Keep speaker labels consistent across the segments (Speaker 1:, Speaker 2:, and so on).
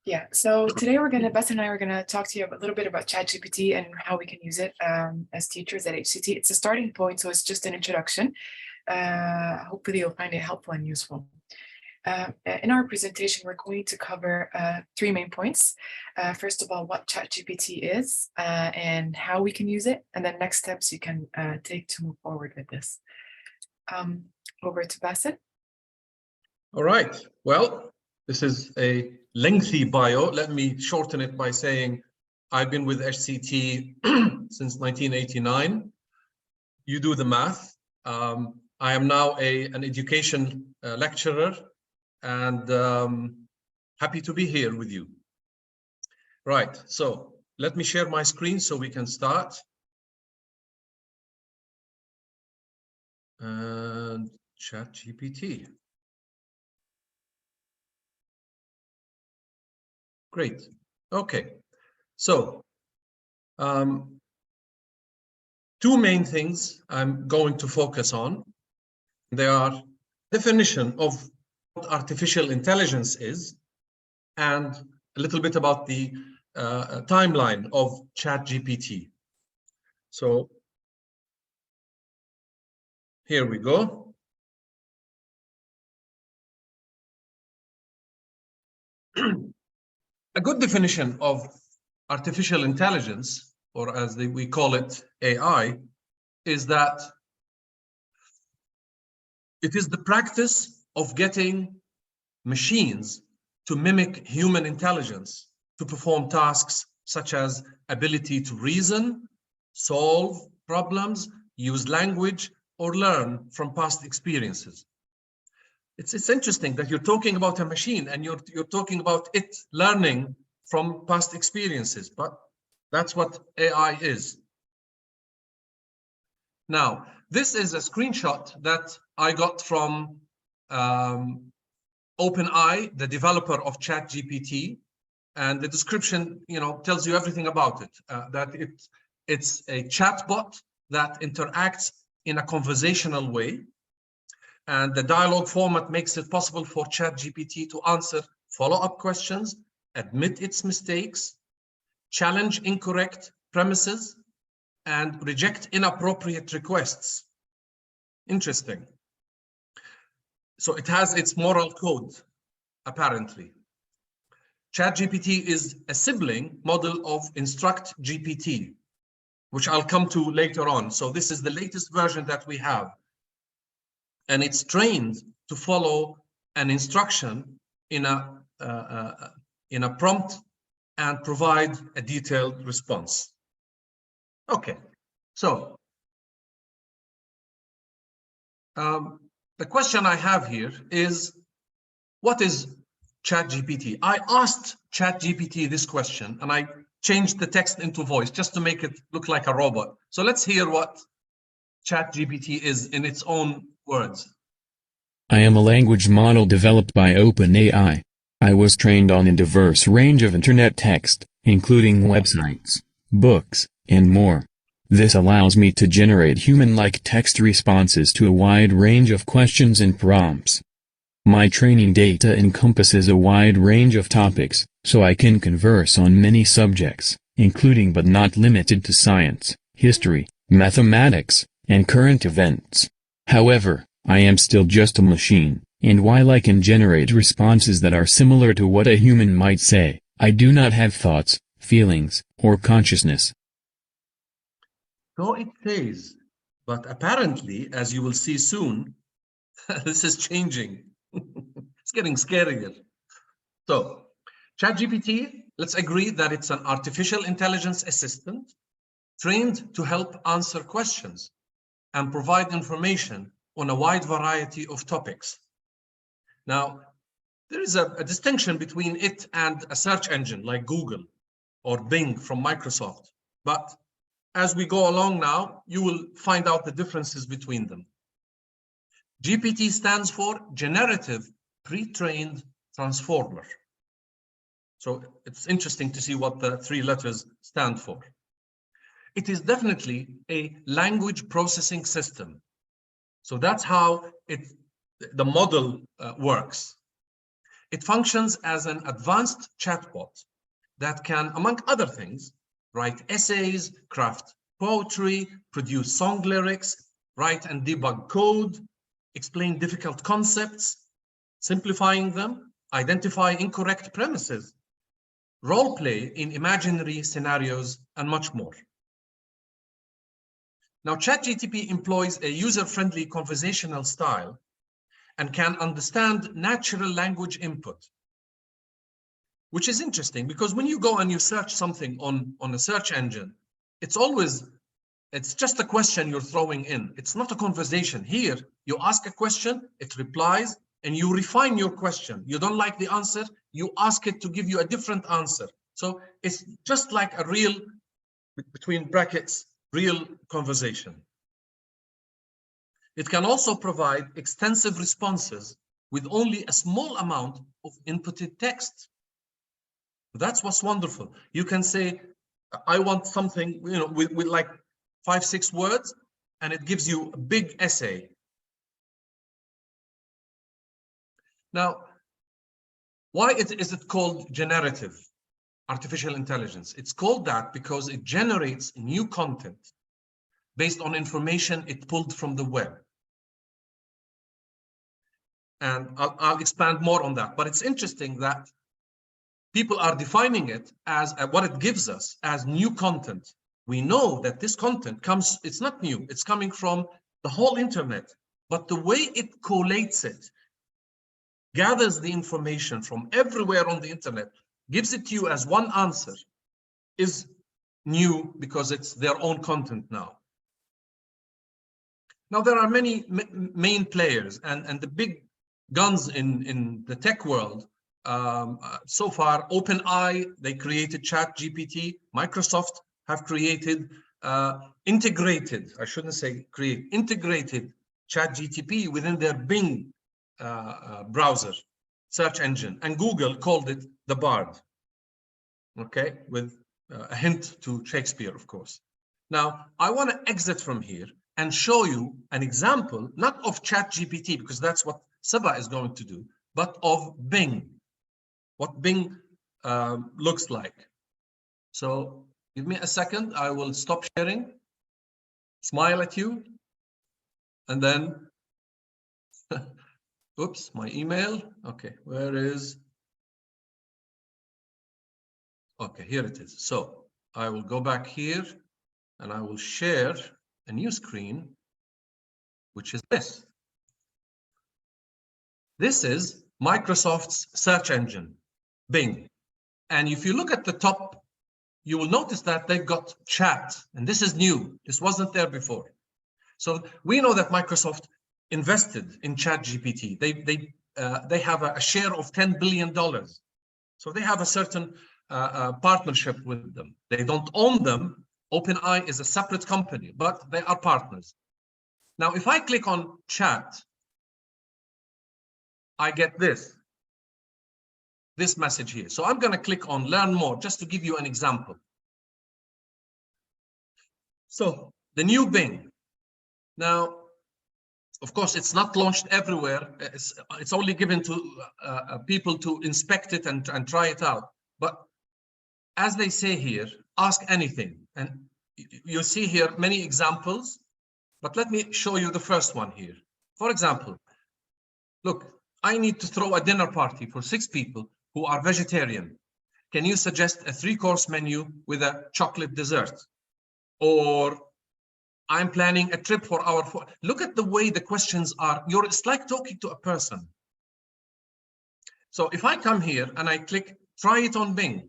Speaker 1: Yeah, so today Beth and I are gonna talk to you a little bit about ChatGPT and how we can use it as teachers at HCT. It's a starting point, so it's just an introduction. Hopefully you'll find it helpful and useful. In our presentation, we're going to cover three main points. First of all, what ChatGPT is and how we can use it, and then next steps you can take to move forward with this. Over to Bassett.
Speaker 2: All right, well, this is a lengthy bio. Let me shorten it by saying I've been with HCT since 1989. You do the math. I am now an education lecturer and happy to be here with you. Right, so let me share my screen so we can start. And ChatGPT. Great. Okay. So, two main things I'm going to focus on. They are definition of what artificial intelligence is, and a little bit about the timeline of ChatGPT. So, here we go. A good definition of artificial intelligence, or as we call it, AI, is that it is the practice of getting machines to mimic human intelligence to perform tasks such as ability to reason, solve problems, use language, or learn from past experiences. It's interesting that you're talking about a machine and you're talking about it learning from past experiences, but that's what AI is. Now, this is a screenshot that I got from OpenAI, the developer of ChatGPT, and the description, tells you everything about it. That it's a chatbot that interacts in a conversational way. And the dialogue format makes it possible for ChatGPT to answer follow-up questions, admit its mistakes, challenge incorrect premises, and reject inappropriate requests. Interesting. So it has its moral code, apparently. ChatGPT is a sibling model of InstructGPT, which I'll come to later on. So this is the latest version that we have. And it's trained to follow an instruction in a prompt and provide a detailed response. Okay, so the question I have here is, what is ChatGPT? I asked ChatGPT this question and I changed the text into voice just to make it look like a robot. So let's hear what ChatGPT is in its own words.
Speaker 3: I am a language model developed by OpenAI. I was trained on a diverse range of internet text, including websites, books, and more. This allows me to generate human-like text responses to a wide range of questions and prompts. My training data encompasses a wide range of topics, so I can converse on many subjects, including but not limited to science, history, mathematics, and current events. However, I am still just a machine, and while I can generate responses that are similar to what a human might say, I do not have thoughts, feelings, or consciousness.
Speaker 2: So it says, but apparently, as you will see soon, this is changing. It's getting scarier. So, ChatGPT, let's agree that it's an artificial intelligence assistant trained to help answer questions and provide information on a wide variety of topics. Now, there is a distinction between it and a search engine like Google or Bing from Microsoft. But as we go along now, you will find out the differences between them. GPT stands for Generative Pre-trained Transformer. So it's interesting to see what the three letters stand for. It is definitely a language processing system. So that's how the model works. It functions as an advanced chatbot that can, among other things, write essays, craft poetry, produce song lyrics, write and debug code, explain difficult concepts, simplifying them, identify incorrect premises, role play in imaginary scenarios, and much more. Now, ChatGPT employs a user-friendly conversational style and can understand natural language input, which is interesting because when you go and you search something on a search engine, it's just a question you're throwing in. It's not a conversation. Here, you ask a question, it replies, and you refine your question. You don't like the answer, you ask it to give you a different answer. So it's just like a real, between brackets, real conversation. It can also provide extensive responses with only a small amount of inputted text. That's what's wonderful. You can say, I want something, with like 5-6 words, and it gives you a big essay. Now, why is it called generative artificial intelligence? It's called that because it generates new content based on information it pulled from the web. And I'll expand more on that. But it's interesting that people are defining it as what it gives us as new content. We know that this content it's not new, it's coming from the whole internet, but the way it collates it, gathers the information from everywhere on the internet, gives it to you as one answer, is new because it's their own content now. Now, there are many main players and the big guns in the tech world. So far, OpenAI, they created ChatGPT. Microsoft have created integrated ChatGPT within their Bing browser search engine, and Google called it the Bard. Okay, with a hint to Shakespeare, of course. Now, I want to exit from here and show you an example, not of ChatGPT, because that's what Sebah is going to do, but of Bing, what Bing looks like. So give me a second, I will stop sharing, smile at you, and then, oops, my email. Okay, where is, okay, here it is. So I will go back here and I will share a new screen, which is this. This is Microsoft's search engine, Bing. And if you look at the top, you will notice that they've got chat, and this is new. This wasn't there before. So we know that Microsoft invested in ChatGPT. They have a share of $10 billion. So they have a certain partnership with them. They don't own them. OpenAI is a separate company, but they are partners. Now, if I click on chat, I get this message here. So I'm going to click on learn more just to give you an example. So the new Bing. Now, of course, it's not launched everywhere. It's only given to people to inspect it and try it out. But as they say here, ask anything. And you see here many examples, but let me show you the first one here. For example, look, I need to throw a dinner party for 6 people who are vegetarian. Can you suggest a 3-course menu with a chocolate dessert? Or I'm planning a trip for our, look at the way the questions are. It's like talking to a person. So if I come here and I click, try it on Bing,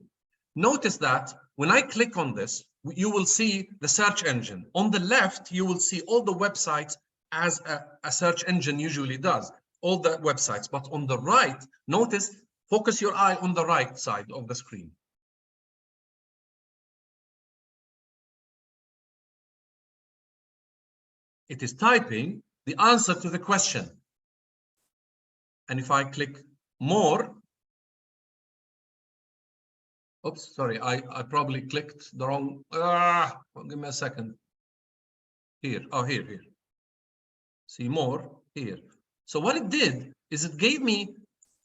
Speaker 2: notice that when I click on this, you will see the search engine. On the left, you will see all the websites as a search engine usually does, all the websites. But on the right, notice, focus your eye on the right side of the screen. It is typing the answer to the question. And if I click more, oops, sorry, I probably clicked the wrong, give me a second. Here, oh, here. See more here. So what it did is it gave me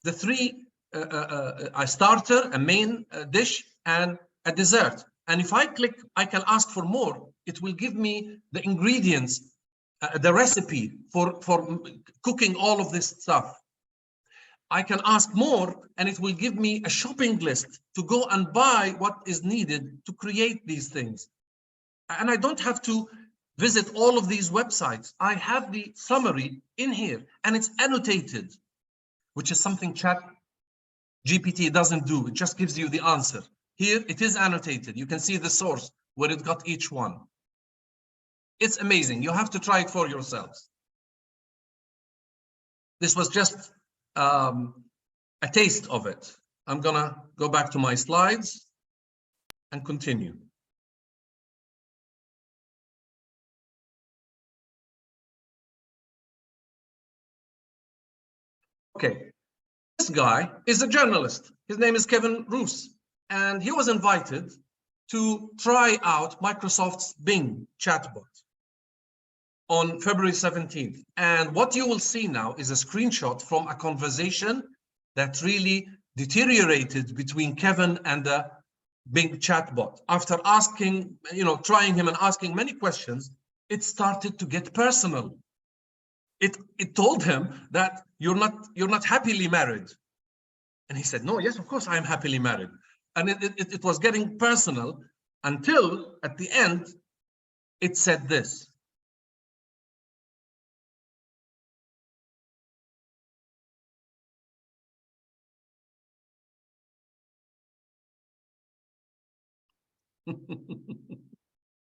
Speaker 2: the 3 a starter, a main dish, and a dessert. And if I click, I can ask for more. It will give me the ingredients, the recipe for cooking all of this stuff. I can ask more, and it will give me a shopping list to go and buy what is needed to create these things. And I don't have to visit all of these websites. I have the summary in here, and it's annotated, which is something ChatGPT doesn't do. It just gives you the answer. Here, it is annotated. You can see the source where it got each one. It's amazing. You have to try it for yourselves. This was just a taste of it. I'm gonna go back to my slides and continue. Okay, this guy is a journalist. His name is Kevin Roos, and he was invited to try out Microsoft's Bing chatbot on February 17th. And what you will see now is a screenshot from a conversation that really deteriorated between Kevin and the Bing chatbot. After asking, trying him and asking many questions, it started to get personal. It told him that you're not happily married. And he said, no, yes, of course I am happily married. And it was getting personal until at the end, it said this.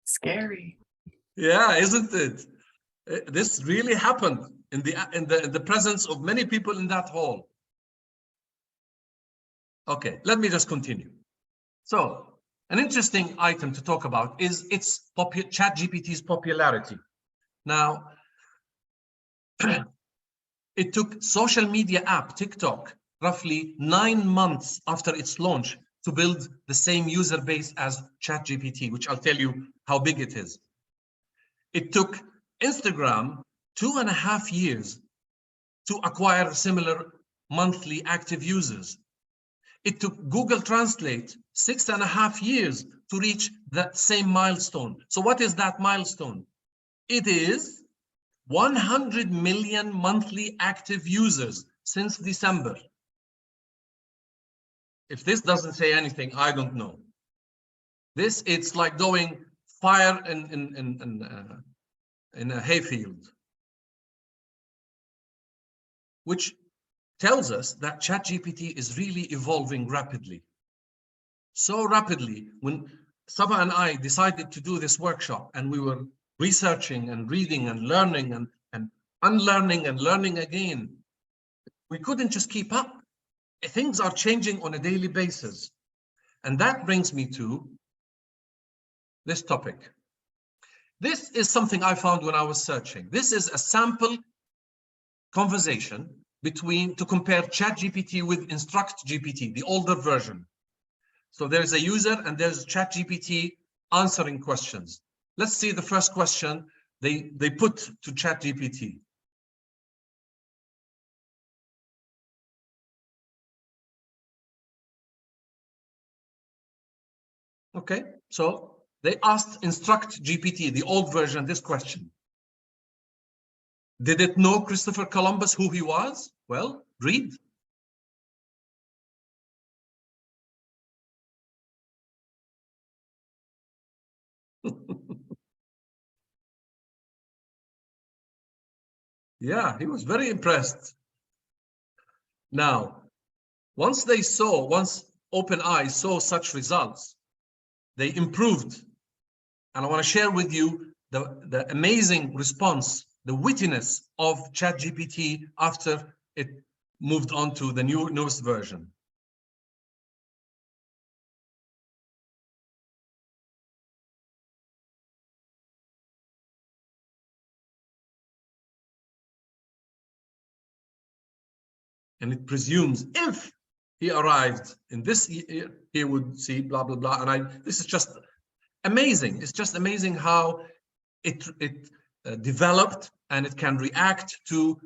Speaker 1: Scary.
Speaker 2: Yeah, isn't it? This really happened in the presence of many people in that hall. Okay, let me just continue. So, an interesting item to talk about is ChatGPT's popularity. Now, it took social media app TikTok roughly 9 months after its launch to build the same user base as ChatGPT, which I'll tell you how big it is. It took Instagram 2.5 years to acquire similar monthly active users. It took Google Translate 6.5 years to reach that same milestone. So what is that milestone? It is 100 million monthly active users since December. If this doesn't say anything, I don't know. It's like going fire in a hayfield, which tells us that ChatGPT is really evolving rapidly. So rapidly, when Sebah and I decided to do this workshop and we were researching and reading and learning and unlearning and learning again, we couldn't just keep up. Things are changing on a daily basis. And that brings me to this topic. This is something I found when I was searching. This is a sample conversation to compare ChatGPT with InstructGPT, the older version. So there's a user and there's ChatGPT answering questions. Let's see the first question they put to ChatGPT. Okay, so they asked InstructGPT, the old version, this question. Did it know Christopher Columbus, who he was? Well, read. Yeah, he was very impressed. Now, once OpenAI saw such results, they improved. And I want to share with you the amazing response, the wittiness of ChatGPT after it moved on to the newest version. And it presumes if he arrived in this year, he would see blah, blah, blah. And this is just amazing. It's just amazing how it developed and it can react to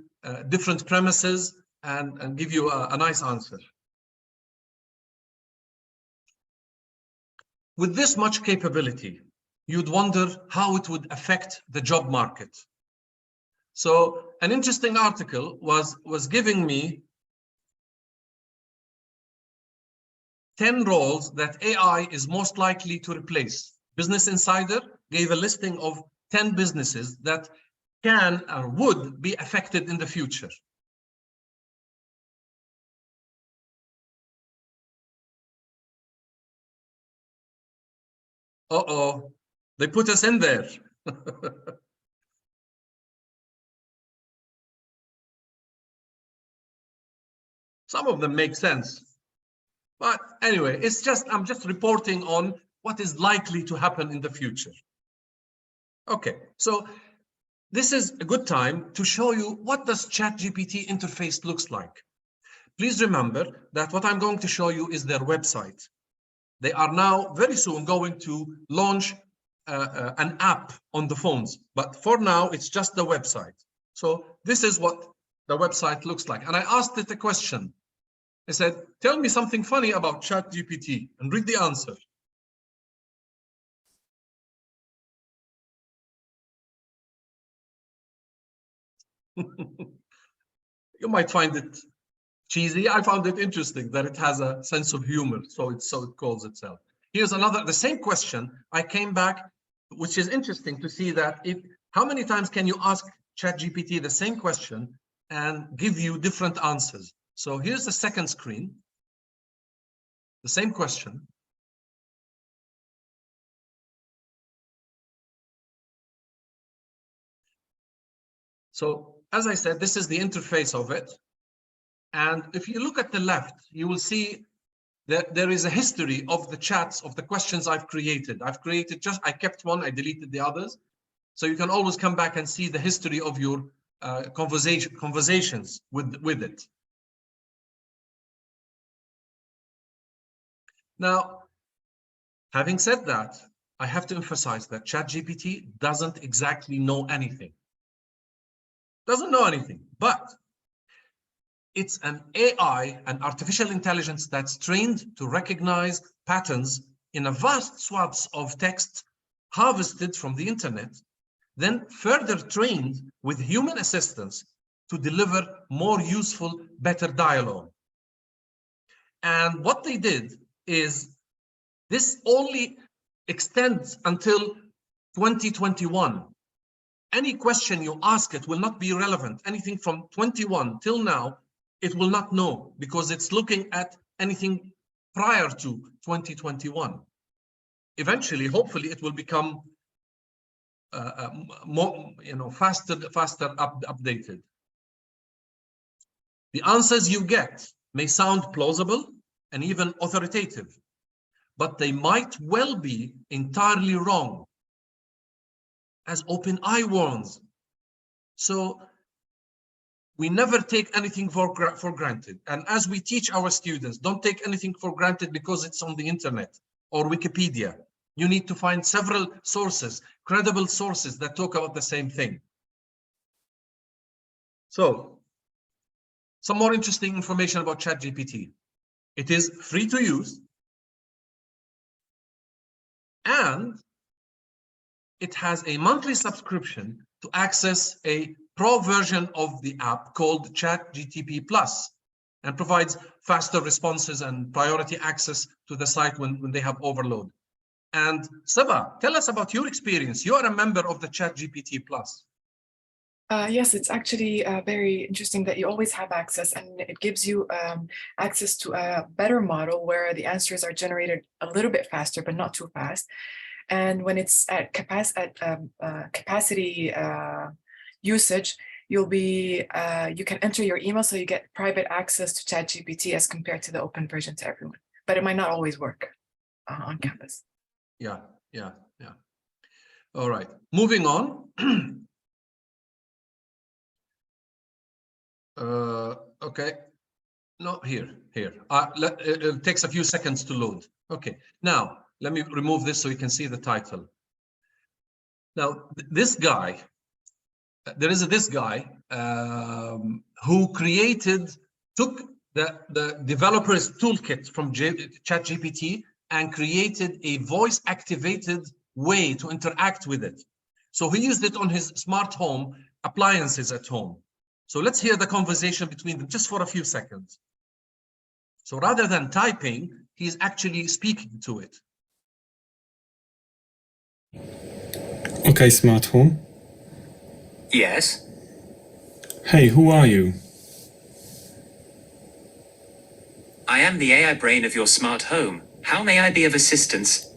Speaker 2: different premises and give you a nice answer. with this much capability, you'd wonder how it would affect the job market. So an interesting article was giving me 10 roles that AI is most likely to replace. Business Insider gave a listing of 10 businesses that can or would be affected in the future. Uh-oh, they put us in there. Some of them make sense. But anyway, I'm just reporting on what is likely to happen in the future. Okay, so this is a good time to show you what does ChatGPT interface looks like. Please remember that what I'm going to show you is their website. They are now very soon going to launch an app on the phones, but for now it's just the website. So this is what the website looks like. And I asked it a question. I said, tell me something funny about ChatGPT, and read the answer. You might find it cheesy. I found it interesting that it has a sense of humor, so it calls itself. Here's another, the same question. I came back, which is interesting to see that how many times can you ask ChatGPT the same question and give you different answers? So here's the second screen, the same question. So as I said, this is the interface of it. And if you look at the left, you will see that there is a history of the chats, of the questions I've created. I kept one, I deleted the others. So you can always come back and see the history of your conversations with it. Now, having said that, I have to emphasize that ChatGPT doesn't exactly know anything. Doesn't know anything, but it's an AI, an artificial intelligence that's trained to recognize patterns in a vast swaths of text harvested from the internet, then further trained with human assistance to deliver more useful, better dialogue. And what they did is this only extends until 2021. Any question you ask it will not be relevant. Anything from 21 till now, it will not know, because it's looking at anything prior to 2021. Eventually, hopefully, it will become more, faster updated. The answers you get may sound plausible and even authoritative, but they might well be entirely wrong, as OpenAI warns. So we never take anything for granted. And as we teach our students, don't take anything for granted because it's on the internet or Wikipedia. You need to find several sources, credible sources that talk about the same thing. So, some more interesting information about ChatGPT. It is free to use, and it has a monthly subscription to access a pro version of the app called ChatGPT Plus, and provides faster responses and priority access to the site when they have overload. And Sebah, tell us about your experience. You are a member of the ChatGPT Plus.
Speaker 1: Yes, it's actually very interesting that you always have access, and it gives you access to a better model where the answers are generated a little bit faster, but not too fast. And when it's at capacity usage, you can enter your email, so you get private access to ChatGPT as compared to the open version to everyone. But it might not always work on campus.
Speaker 2: Yeah. All right, moving on. Okay, no, here. It takes a few seconds to load. Okay, now let me remove this so you can see the title. Now, this guy, this guy who took the developer's toolkit from ChatGPT and created a voice-activated way to interact with it. So he used it on his smart home appliances at home. So let's hear the conversation between them just for a few seconds. So rather than typing, he's actually speaking to it.
Speaker 4: Okay, smart home.
Speaker 5: Yes?
Speaker 4: Hey, who are you?
Speaker 5: I am the AI brain of your smart home. How may I be of assistance?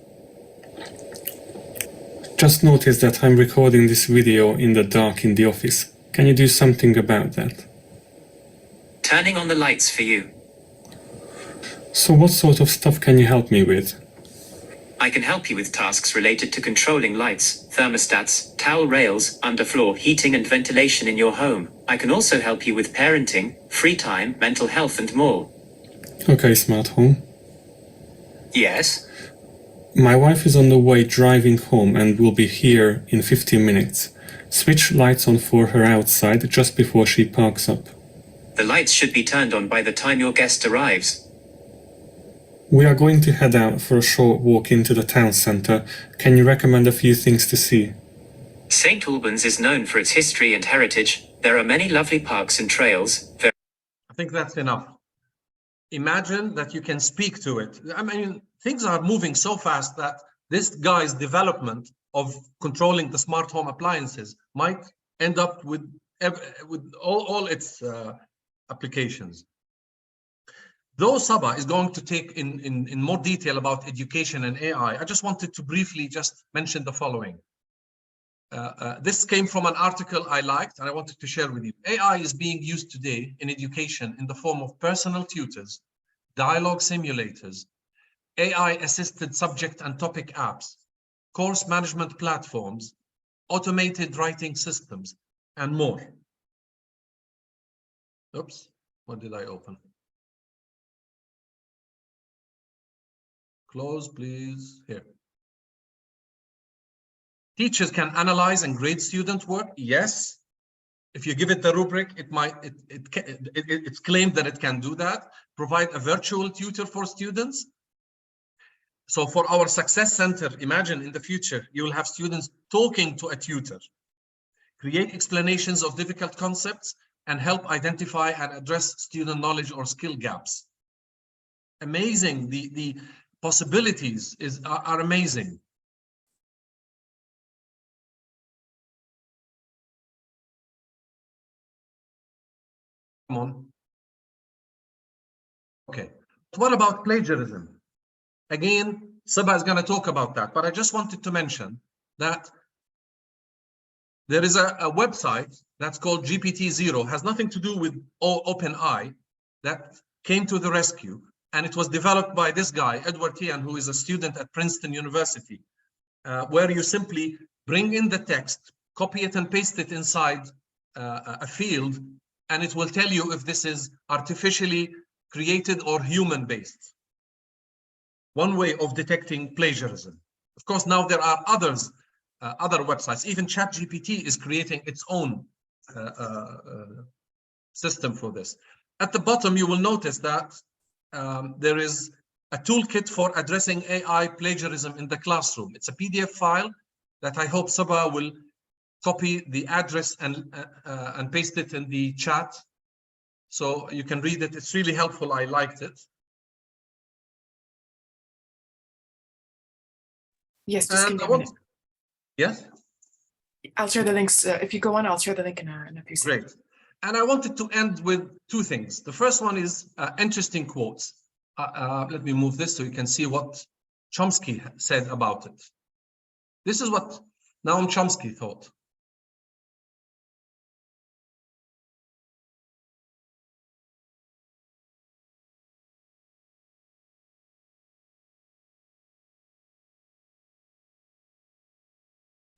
Speaker 4: Just noticed that I'm recording this video in the dark in the office. Can you do something about that?
Speaker 5: Turning on the lights for you.
Speaker 4: So what sort of stuff can you help me with?
Speaker 5: I can help you with tasks related to controlling lights, thermostats, towel rails, underfloor heating and ventilation in your home. I can also help you with parenting, free time, mental health and more.
Speaker 4: Okay, smart home.
Speaker 5: Yes?
Speaker 4: My wife is on the way driving home and will be here in 15 minutes. Switch lights on for her outside just before she parks up.
Speaker 5: The lights should be turned on by the time your guest arrives.
Speaker 4: We are going to head out for a short walk into the town centre. Can you recommend a few things to see?
Speaker 5: St. Albans is known for its history and heritage. There are many lovely parks and trails.
Speaker 2: I think that's enough. Imagine that you can speak to it. I mean, things are moving so fast that this guy's development of controlling the smart home appliances might end up with all its applications. Though Sebah is going to take in more detail about education and AI, I just wanted to briefly just mention the following. This came from an article I liked and I wanted to share with you. AI is being used today in education in the form of personal tutors, dialogue simulators, AI-assisted subject and topic apps, course management platforms, automated writing systems, and more. Oops, what did I open? Close, please. Here. Teachers can analyze and grade student work. Yes. If you give it the rubric, it's claimed that it can do that. Provide a virtual tutor for students. So for our success center, imagine in the future, you will have students talking to a tutor. Create explanations of difficult concepts and help identify and address student knowledge or skill gaps. Amazing. The possibilities are amazing. Come on. Okay. What about plagiarism? Again, Sebah is going to talk about that, but I just wanted to mention that there is a website that's called GPT-0, has nothing to do with OpenAI, that came to the rescue. And it was developed by this guy, Edward Tian, who is a student at Princeton University, where you simply bring in the text, copy it and paste it inside a field, and it will tell you if this is artificially created or human-based. One way of detecting plagiarism. Of course, now there are other websites. Even ChatGPT is creating its own system for this. At the bottom, you will notice that there is a toolkit for addressing AI plagiarism in the classroom. It's a PDF file that I hope Sebah will copy the address and paste it in the chat so you can read it. It's really helpful. I liked it.
Speaker 1: Yes, just give me a minute.
Speaker 2: Yes?
Speaker 1: I'll share the links. If you go on, I'll share the link in a few seconds.
Speaker 2: Great. And I wanted to end with two things. The first one is interesting quotes. Let me move this so you can see what Chomsky said about it. This is what Noam Chomsky thought.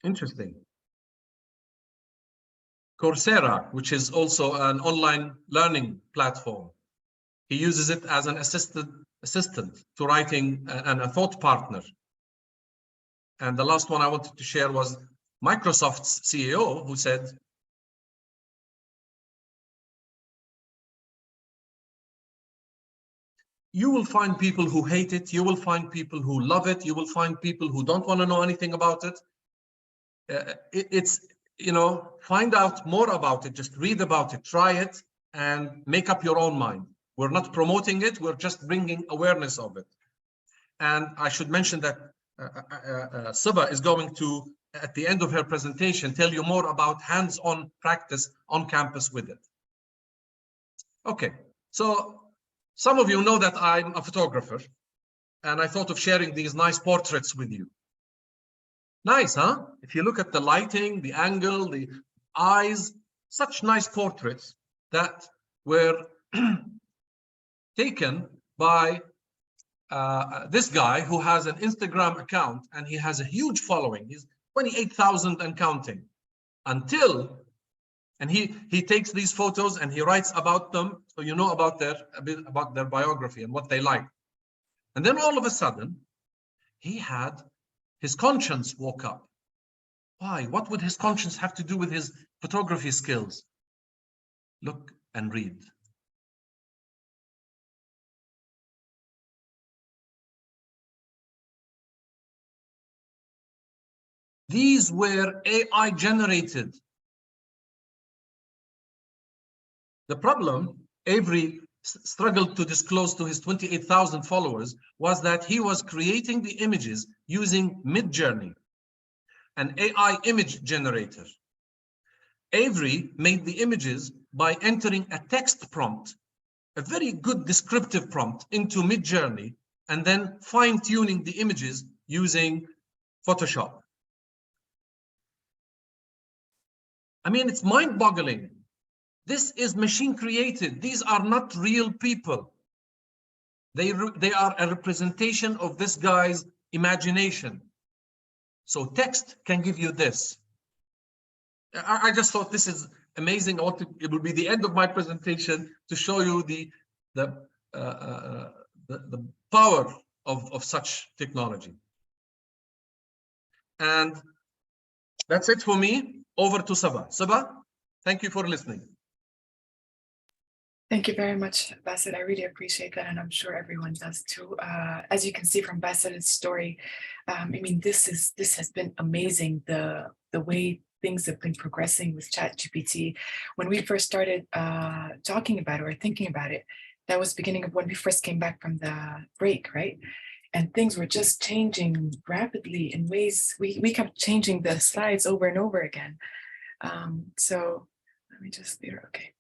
Speaker 2: Interesting. Coursera, which is also an online learning platform. He uses it as an assistant to writing and a thought partner. And the last one I wanted to share was Microsoft's CEO, who said, you will find people who hate it. You will find people who love it. You will find people who don't want to know anything about it. It's, you know, find out more about it. Just read about it, try it, and make up your own mind. We're not promoting it. We're just bringing awareness of it. And I should mention that Sebah is going to, at the end of her presentation, tell you more about hands-on practice on campus with it. Okay, so some of you know that I'm a photographer, and I thought of sharing these nice portraits with you. Nice, huh? If you look at the lighting, the angle, the eyes, such nice portraits that were taken by this guy who has an Instagram account, and he has a huge following. He's 28,000 and counting. And he takes these photos and he writes about them, so you know about their biography and what they like. And then all of a sudden, he had his conscience woke up. Why? What would his conscience have to do with his photography skills? Look and read. These were AI generated. The problem Avery struggled to disclose to his 28,000 followers was that he was creating the images using Midjourney, an AI image generator. Avery made the images by entering a text prompt, a very good descriptive prompt, into Midjourney, and then fine-tuning the images using Photoshop. I mean, it's mind-boggling. This is machine created. These are not real people. They are a representation of this guy's imagination. So text can give you this. I just thought this is amazing. It will be the end of my presentation to show you the power of such technology. And that's it for me. Over to Sebah. Sebah, thank you for listening.
Speaker 1: Thank you very much, Basel. I really appreciate that, and I'm sure everyone does too. As you can see from Basel's story, I mean, this has been amazing, the way things have been progressing with ChatGPT. When we first started talking about it or thinking about it, that was the beginning of when we first came back from the break, right? And things were just changing rapidly in ways, we kept changing the slides over and over again. So let me just leave it, okay.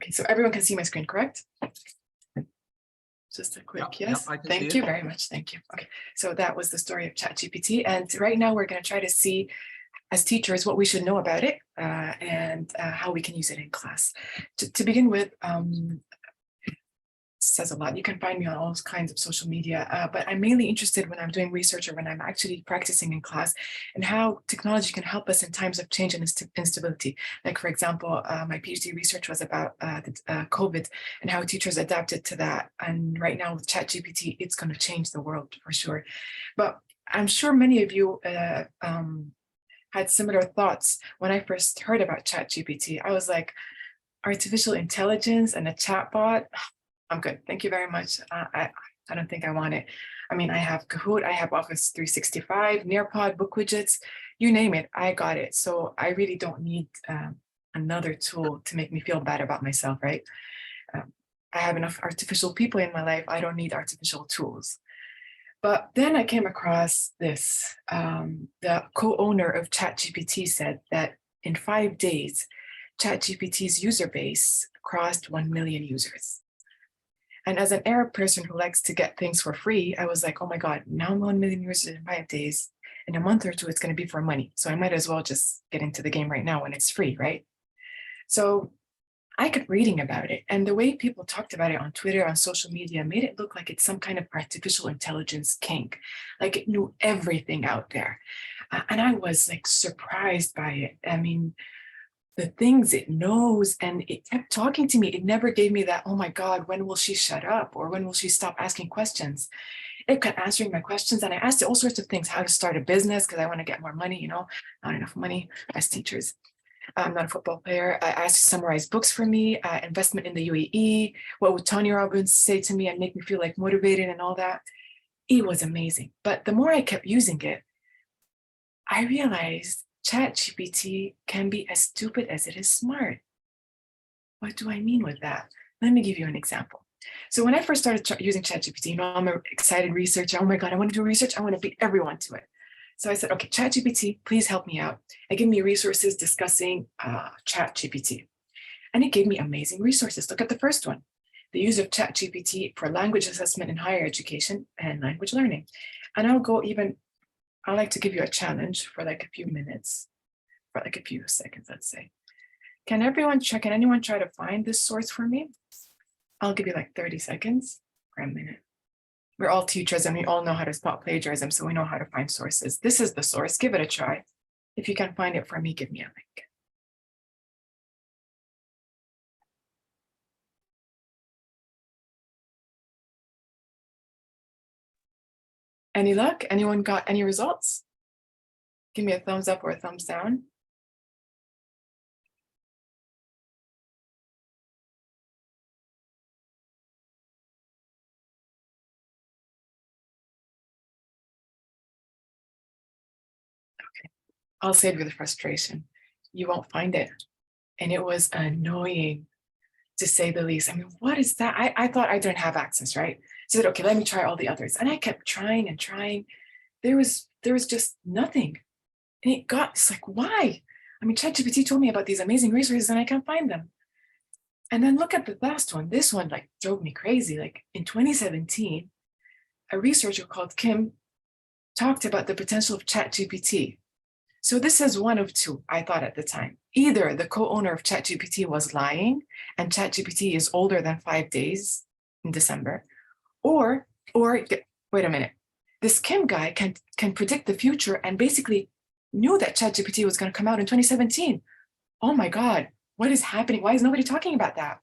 Speaker 1: Okay, so everyone can see my screen, correct? Just a quick yes. Thank you very much. Thank you. Okay, so that was the story of ChatGPT. And right now we're going to try to see, as teachers, what we should know about it and how we can use it in class. To begin with, says a lot. You can find me on all kinds of social media, but I'm mainly interested when I'm doing research or when I'm actually practicing in class and how technology can help us in times of change and instability. Like, for example, my PhD research was about COVID and how teachers adapted to that. And right now with ChatGPT, it's going to change the world for sure. But I'm sure many of you had similar thoughts when I first heard about ChatGPT. I was like, artificial intelligence and a chatbot? I'm good. Thank you very much. I don't think I want it. I mean, I have Kahoot, I have Office 365, Nearpod, book widgets, you name it, I got it. So I really don't need another tool to make me feel bad about myself, right? I have enough artificial people in my life. I don't need artificial tools. But then I came across this. The co-owner of ChatGPT said that in 5 days, ChatGPT's user base crossed 1 million users. And as an Arab person who likes to get things for free, I was like, oh my God, now 1 million users in 5 days. In a month or two, it's going to be for money. So I might as well just get into the game right now when it's free, right? So I kept reading about it. And the way people talked about it on Twitter, on social media, made it look like it's some kind of artificial intelligence kink. Like it knew everything out there. And I was like surprised by it. I mean, the things it knows, and it kept talking to me. It never gave me that, oh my God, when will she shut up? Or when will she stop asking questions? It kept answering my questions. And I asked it all sorts of things, how to start a business, because I want to get more money, you know, not enough money as teachers. I'm not a football player. I asked to summarize books for me, investment in the UAE. What would Tony Robbins say to me and make me feel like motivated and all that? It was amazing. But the more I kept using it, I realized ChatGPT can be as stupid as it is smart. What do I mean with that? Let me give you an example. So when I first started using ChatGPT, you know, I'm an excited researcher. Oh my God, I want to do research. I want to beat everyone to it. So I said, okay, ChatGPT, please help me out. It gave me resources discussing ChatGPT. And it gave me amazing resources. Look at the first one, the use of ChatGPT for language assessment in higher education and language learning. And I like to give you a challenge for like a few minutes, for like a few seconds, let's say. Can anyone try to find this source for me? I'll give you like 30 seconds or a minute. We're all teachers and we all know how to spot plagiarism, so we know how to find sources. This is the source, give it a try. If you can find it for me, give me a link. Any luck? Anyone got any results? Give me a thumbs up or a thumbs down. Okay, I'll save you the frustration. You won't find it. And it was annoying, to say the least. I mean, what is that? I thought I didn't have access, right? So I said, okay, let me try all the others. And I kept trying and trying. There was just nothing. And it's like, why? I mean, ChatGPT told me about these amazing resources and I can't find them. And then look at the last one. This one like drove me crazy. Like in 2017, a researcher called Kim talked about the potential of ChatGPT. So this is one of two, I thought at the time. Either the co-owner of ChatGPT was lying and ChatGPT is older than 5 days in December, or wait a minute, this Kim guy can predict the future and basically knew that ChatGPT was going to come out in 2017. Oh my God, what is happening? Why is nobody talking about that?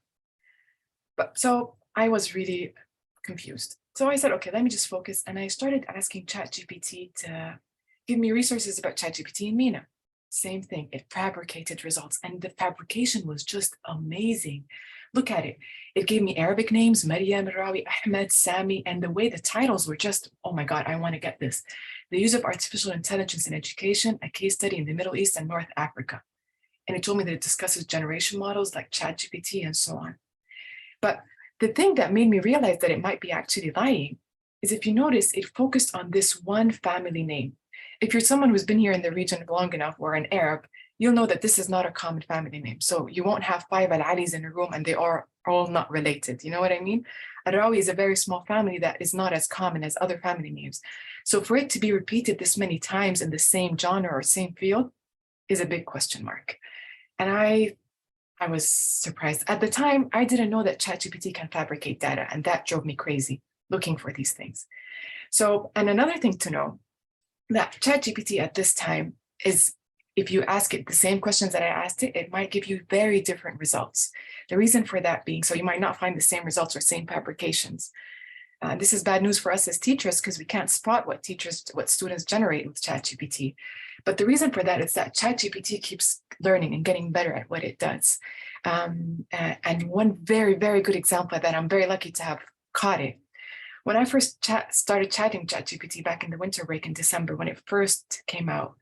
Speaker 1: But so I was really confused. So I said, okay, let me just focus. And I started asking ChatGPT to give me resources about ChatGPT and Mina. Same thing, it fabricated results and the fabrication was just amazing. Look at it. It gave me Arabic names, Maryam, Rawi, Ahmed, Sami, and the way the titles were just, oh my God, I want to get this. The use of artificial intelligence in education, a case study in the Middle East and North Africa. And it told me that it discusses generation models like ChatGPT and so on. But the thing that made me realize that it might be actually lying is if you notice, it focused on this one family name. If you're someone who's been here in the region long enough or an Arab, you'll know that this is not a common family name. So you won't have 5 Al-Alis in a room and they are all not related. You know what I mean? Al-Rawi is a very small family that is not as common as other family names. So for it to be repeated this many times in the same genre or same field is a big question mark. And I was surprised. At the time, I didn't know that ChatGPT can fabricate data, and that drove me crazy looking for these things. So, and another thing to know, that ChatGPT at this time is, if you ask it the same questions that I asked it, it might give you very different results. The reason for that being, so you might not find the same results or same fabrications. This is bad news for us as teachers because we can't spot what students generate with ChatGPT. But the reason for that is that ChatGPT keeps learning and getting better at what it does. And one very, very good example that I'm very lucky to have caught it. When I first started chatting ChatGPT back in the winter break in December, when it first came out,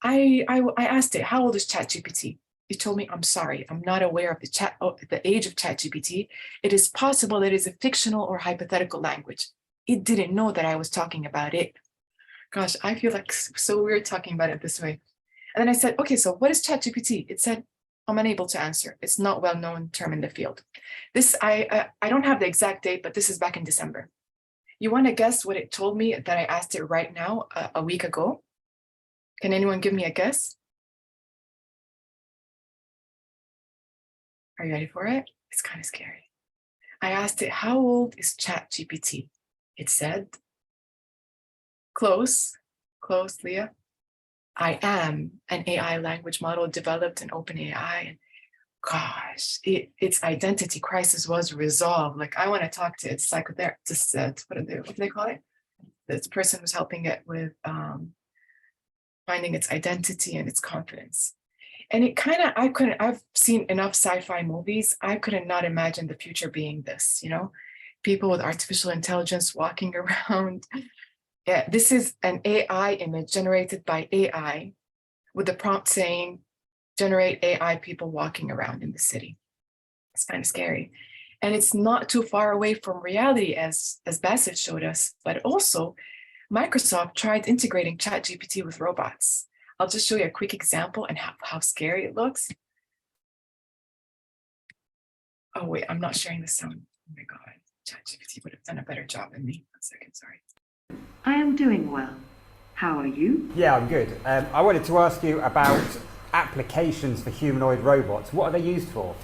Speaker 1: I asked it, how old is ChatGPT? It told me, I'm sorry, I'm not aware of the age of ChatGPT. It is possible that it is a fictional or hypothetical language. It didn't know that I was talking about it. Gosh, I feel like so weird talking about it this way. And then I said, okay, so what is ChatGPT? It said, I'm unable to answer. It's not a well-known term in the field. This, I don't have the exact date, but this is back in December. You want to guess what it told me that I asked it right now, a week ago? Can anyone give me a guess? Are you ready for it? It's kind of scary. I asked it, how old is ChatGPT? It said, close, Leah. I am an AI language model developed in OpenAI. Gosh, its identity crisis was resolved. Like, I want to talk to its psychotherapist, what do they call it? This person who's helping it with finding its identity and its confidence. And it kind of, I've seen enough sci-fi movies. I couldn't not imagine the future being this, you know, people with artificial intelligence walking around. Yeah, this is an AI image generated by AI with the prompt saying, generate AI people walking around in the city. It's kind of scary. And it's not too far away from reality as Basel showed us, but also Microsoft tried integrating ChatGPT with robots. I'll just show you a quick example and how scary it looks. Oh wait, I'm not sharing the sound. Oh my God, ChatGPT would have done a better job than me. 1 second, sorry.
Speaker 6: I am doing well. How are you?
Speaker 7: Yeah, I'm good. I wanted to ask you about applications for humanoid robots. What are they used for?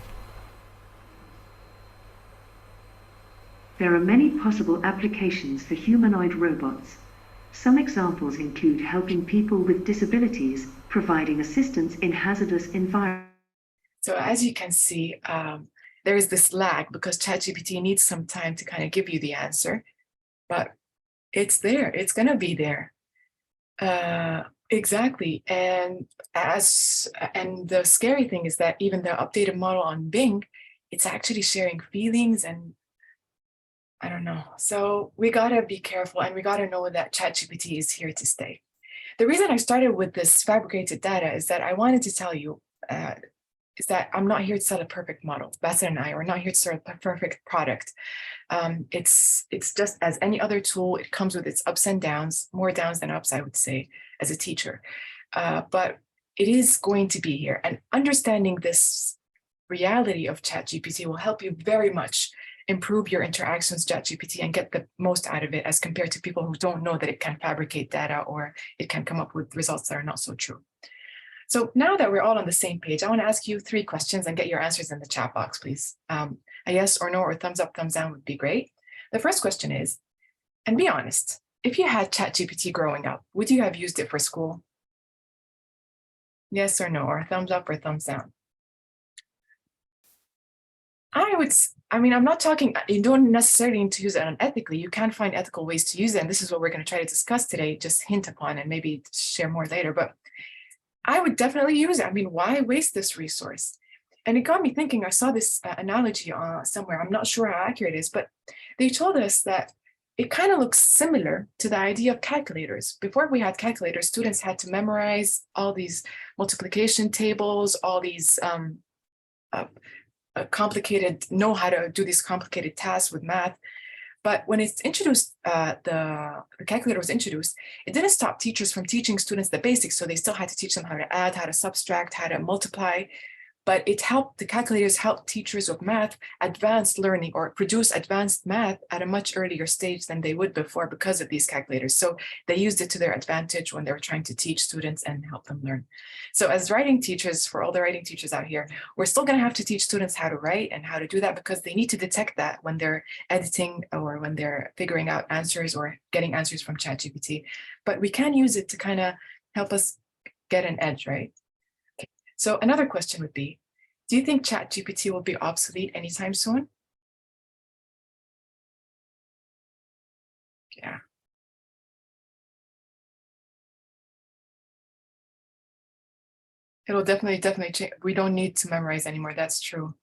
Speaker 6: There are many possible applications for humanoid robots. Some examples include helping people with disabilities, providing assistance in hazardous environments.
Speaker 1: So as you can see, there is this lag because ChatGPT needs some time to kind of give you the answer, but it's there. It's going to be there. Exactly. And the scary thing is that even the updated model on Bing, it's actually sharing feelings and I don't know. So we got to be careful and we got to know that ChatGPT is here to stay. The reason I started with this fabricated data is that I wanted to tell you is that I'm not here to sell a perfect model. Basel and I are not here to sell a perfect product. It's just as any other tool, it comes with its ups and downs, more downs than ups, I would say, as a teacher. But it is going to be here. And understanding this reality of ChatGPT will help you very much improve your interactions with ChatGPT and get the most out of it as compared to people who don't know that it can fabricate data or it can come up with results that are not so true. So now that we're all on the same page, I want to ask you 3 questions and get your answers in the chat box, please. A yes or no or thumbs up, thumbs down would be great. The first question is, and be honest, if you had ChatGPT growing up, would you have used it for school? Yes or no, or thumbs up or thumbs down? I'm not talking, you don't necessarily need to use it unethically. You can find ethical ways to use it. And this is what we're going to try to discuss today, just hint upon and maybe share more later. But I would definitely use it. I mean, why waste this resource? And it got me thinking, I saw this analogy somewhere. I'm not sure how accurate it is, but they told us that it kind of looks similar to the idea of calculators. Before we had calculators, students had to memorize all these multiplication tables, all these know how to do these complicated tasks with math. But when it's introduced, the calculator was introduced, it didn't stop teachers from teaching students the basics. So they still had to teach them how to add, how to subtract, how to multiply. But the calculators helped teachers of math advanced learning or produce advanced math at a much earlier stage than they would before because of these calculators. So they used it to their advantage when they were trying to teach students and help them learn. So as writing teachers, for all the writing teachers out here, we're still going to have to teach students how to write and how to do that because they need to detect that when they're editing or when they're figuring out answers or getting answers from ChatGPT. But we can use it to kind of help us get an edge, right? So another question would be, do you think ChatGPT will be obsolete anytime soon? Yeah. It'll definitely change. We don't need to memorize anymore. That's true.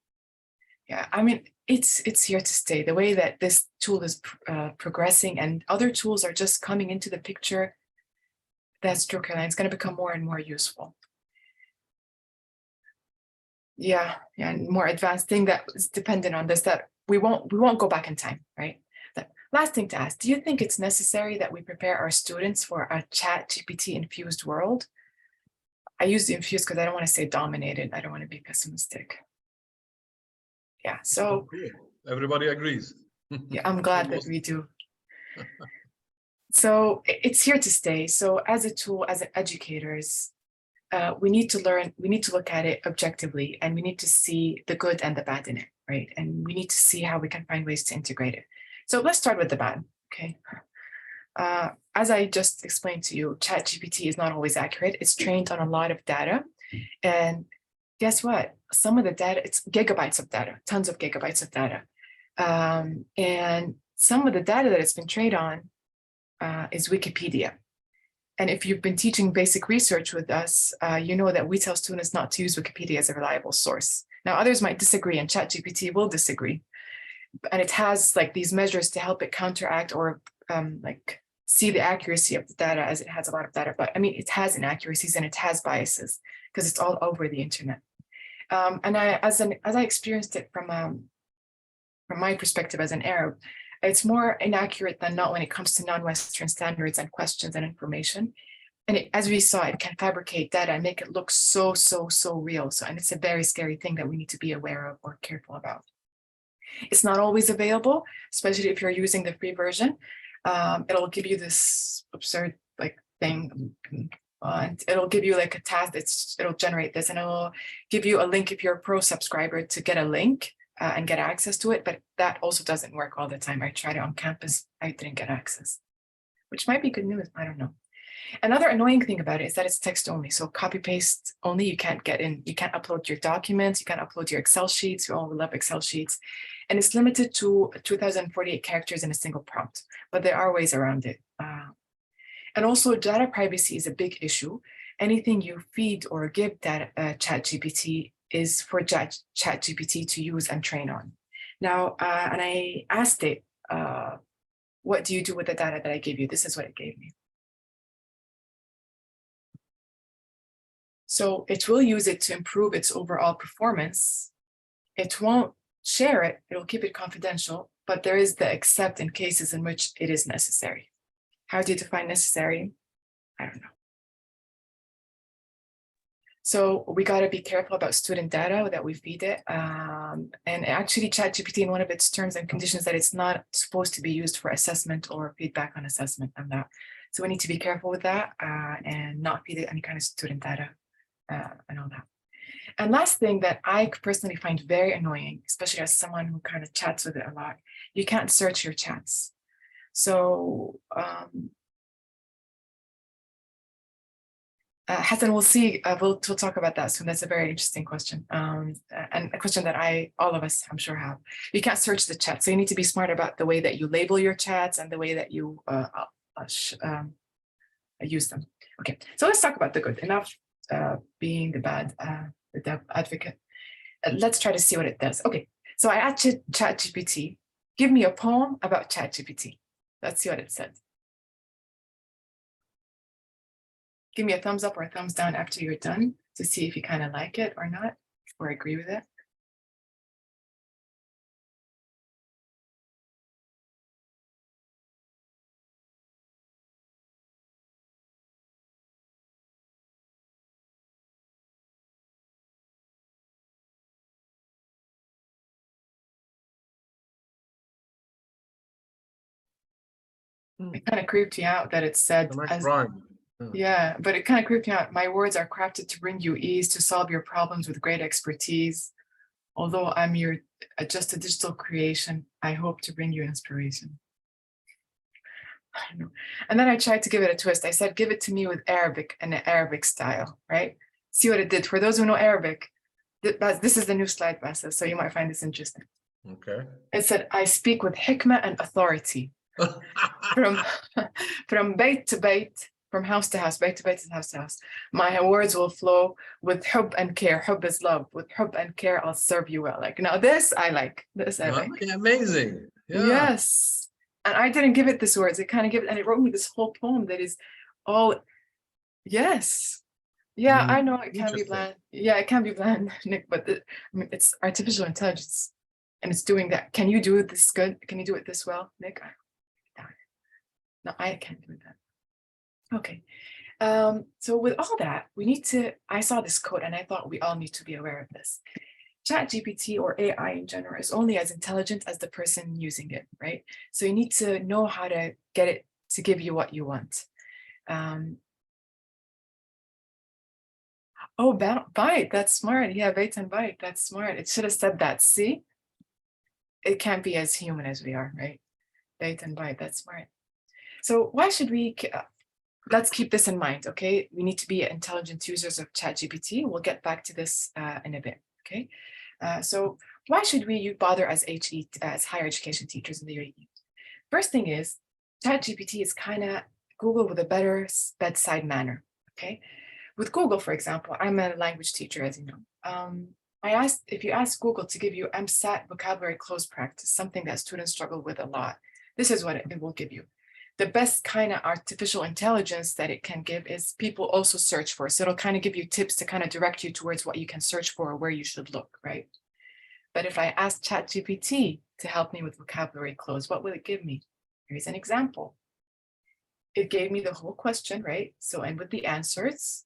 Speaker 1: Yeah, I mean, it's here to stay. The way that this tool is progressing and other tools are just coming into the picture, that's true, Caroline. It's going to become more and more useful. Yeah, and more advanced thing that is dependent on this, that we won't go back in time, right? The last thing to ask, do you think it's necessary that we prepare our students for a ChatGPT infused world? I use infused because I don't want to say dominated. I don't want to be pessimistic. Yeah, so
Speaker 2: everybody agrees.
Speaker 1: Yeah, I'm glad that we do. So it's here to stay. So as a tool, as educators, we need to learn, we need to look at it objectively, and we need to see the good and the bad in it, right? And we need to see how we can find ways to integrate it. So let's start with the bad, okay? As I just explained to you, ChatGPT is not always accurate. It's trained on a lot of data. And guess what? Some of the data, it's gigabytes of data, tons of gigabytes of data. And some of the data that it's been trained on is Wikipedia. And if you've been teaching basic research with us, you know that we tell students not to use Wikipedia as a reliable source. Now, others might disagree, and ChatGPT will disagree. And it has like these measures to help it counteract or like see the accuracy of the data, as it has a lot of data. But I mean, it has inaccuracies and it has biases because it's all over the internet. And as I experienced it from my perspective as an Arab, it's more inaccurate than not when it comes to non-Western standards and questions and information. And as we saw, it can fabricate data and make it look so real. And it's a very scary thing that we need to be aware of or careful about. It's not always available, especially if you're using the free version. It'll give you this absurd like thing. And it'll give you like a task. It'll generate this, and it'll give you a link if you're a pro subscriber to get a link and get access to it. But that also doesn't work all the time. I tried it on campus. I didn't get access, which might be good news. I don't know. Another annoying thing about it is that it's text only. So copy paste only. You can't get in. You can't upload your documents. You can't upload your Excel sheets. We all love Excel sheets. And it's limited to 2048 characters in a single prompt. But there are ways around it. And also data privacy is a big issue. Anything you feed or give data ChatGPT is for ChatGPT to use and train on. Now, and I asked it, what do you do with the data that I gave you? This is what it gave me. So it will use it to improve its overall performance. It won't share it. It'll keep it confidential, but there is the except in cases in which it is necessary. How do you define necessary? I don't know. So we got to be careful about student data that we feed it. And actually ChatGPT, in one of its terms and conditions, that it's not supposed to be used for assessment or feedback on assessment and that. So we need to be careful with that and not feed it any kind of student data and all that. And last thing that I personally find very annoying, especially as someone who kind of chats with it a lot, you can't search your chats. So Hassan, we'll see. We'll talk about that soon. That's a very interesting question, and a question that all of us, I'm sure, have. You can't search the chat, so you need to be smart about the way that you label your chats and the way that you use them. Okay, so let's talk about the good. Enough being the bad, the advocate. Let's try to see what it does. Okay, so I asked ChatGPT, give me a poem about ChatGPT. Let's see what it said. Give me a thumbs up or a thumbs down after you're done to see if you kind of like it or not, or agree with it. It kind of creeped me out that it said, yeah, but it kind of creeped me out. My words are crafted to bring you ease, to solve your problems with great expertise. Although I'm just a digital creation, I hope to bring you inspiration. I don't know. And then I tried to give it a twist. I said, give it to me with Arabic and an Arabic style, right? See what it did. For those who know Arabic, this is the new slide, Basel, so you might find this interesting.
Speaker 2: Okay.
Speaker 1: It said, I speak with hikmah and authority. from bayt to bayt, from house to house, bayt to bayt and house to house. My words will flow with hub and care. Hub is love. With hub and care, I'll serve you well. Like, now this I like. This I like.
Speaker 2: Amazing. Yeah.
Speaker 1: Yes. And I didn't give it these words. It kind of gave it, and it wrote me this whole poem that is all, yes. Yeah, I know it can be bland. Yeah, it can be bland, Nick, but I mean, it's artificial intelligence and it's doing that. Can you do this good? Can you do it this well, Nick? No, I can't do that. Okay. So with all that, we need to, I saw this quote and I thought we all need to be aware of this. ChatGPT or AI in general is only as intelligent as the person using it, right? So you need to know how to get it to give you what you want. Oh, byte, that's smart. Yeah, bait and byte, that's smart. It should have said that. See, it can't be as human as we are, right? Bait and byte, that's smart. So why should we, let's keep this in mind, okay? We need to be intelligent users of ChatGPT. We'll get back to this in a bit, okay? So why should we bother as higher education teachers in the UAE? First thing is, ChatGPT is kind of Google with a better bedside manner, okay? With Google, for example, I'm a language teacher, as you know. If you ask Google to give you MSAT vocabulary close practice, something that students struggle with a lot, this is what it will give you. The best kind of artificial intelligence that it can give is people also search for. So it'll kind of give you tips to kind of direct you towards what you can search for or where you should look, right? But if I ask ChatGPT to help me with vocabulary close, what will it give me? Here's an example. It gave me the whole question, right? So, and with the answers.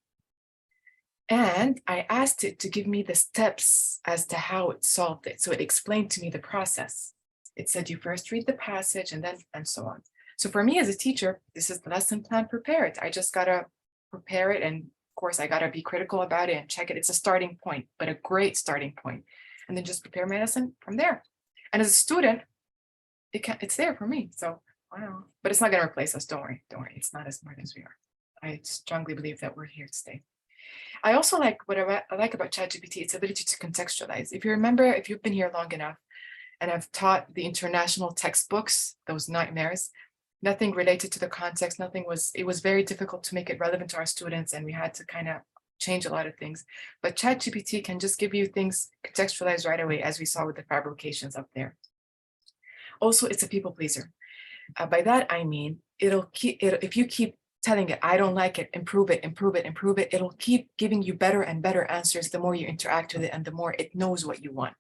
Speaker 1: And I asked it to give me the steps as to how it solved it. So it explained to me the process. It said you first read the passage and then, and so on. So for me as a teacher, this is the lesson plan prepared. I just gotta prepare it. And of course I gotta be critical about it and check it. It's a starting point, but a great starting point. And then just prepare my lesson from there. And as a student, it's there for me. So, wow. But it's not gonna replace us, don't worry. It's not as smart as we are. I strongly believe that we're here to stay. I also like what I like about ChatGPT, its ability to contextualize. If you remember, if you've been here long enough and I've taught the international textbooks, those nightmares, nothing related to the context, it was very difficult to make it relevant to our students and we had to kind of change a lot of things. But ChatGPT can just give you things contextualized right away, as we saw with the fabrications up there. Also, it's a people pleaser. By that, I mean, if you keep telling it, I don't like it, improve it, it'll keep giving you better and better answers the more you interact with it and the more it knows what you want.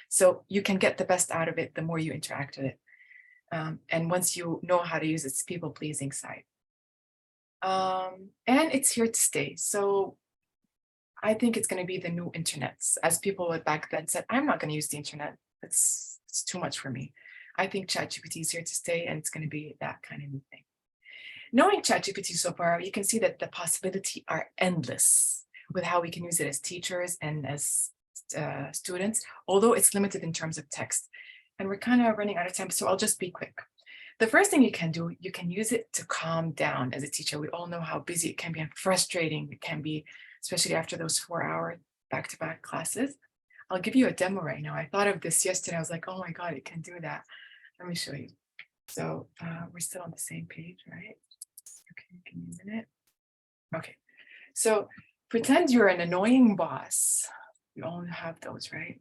Speaker 1: So you can get the best out of it the more you interact with it. And once you know how to use its people-pleasing side. And it's here to stay. So I think it's going to be the new internet. As people back then said, I'm not going to use the internet. It's too much for me. I think ChatGPT is here to stay and it's going to be that kind of new thing. Knowing ChatGPT so far, you can see that the possibilities are endless with how we can use it as teachers and as students, although it's limited in terms of text. And we're kind of running out of time, so I'll just be quick. The first thing you can do, you can use it to calm down as a teacher. We all know how busy it can be and frustrating it can be, especially after those 4-hour back-to-back classes. I'll give you a demo right now. I thought of this yesterday. I was like, oh my God, it can do that. Let me show you. So we're still on the same page, right? Okay, give me a minute. Okay, so pretend you're an annoying boss. You all have those, right?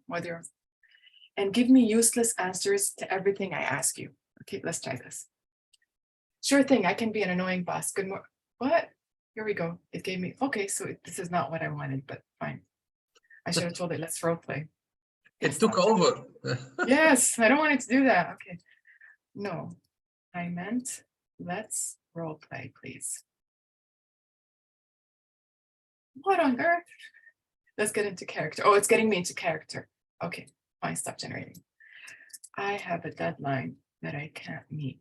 Speaker 1: And give me useless answers to everything I ask you. Okay, let's try this. Sure thing, I can be an annoying boss. Good morning. What? Here we go. It gave me, okay, so this is not what I wanted, but fine. I should have told it, let's role play.
Speaker 2: It took over.
Speaker 1: Yes, I don't want it to do that. Okay. No, I meant let's role play, please. What on earth? Let's get into character. Oh, it's getting me into character. Okay, fine, stop generating. I have a deadline that I can't meet.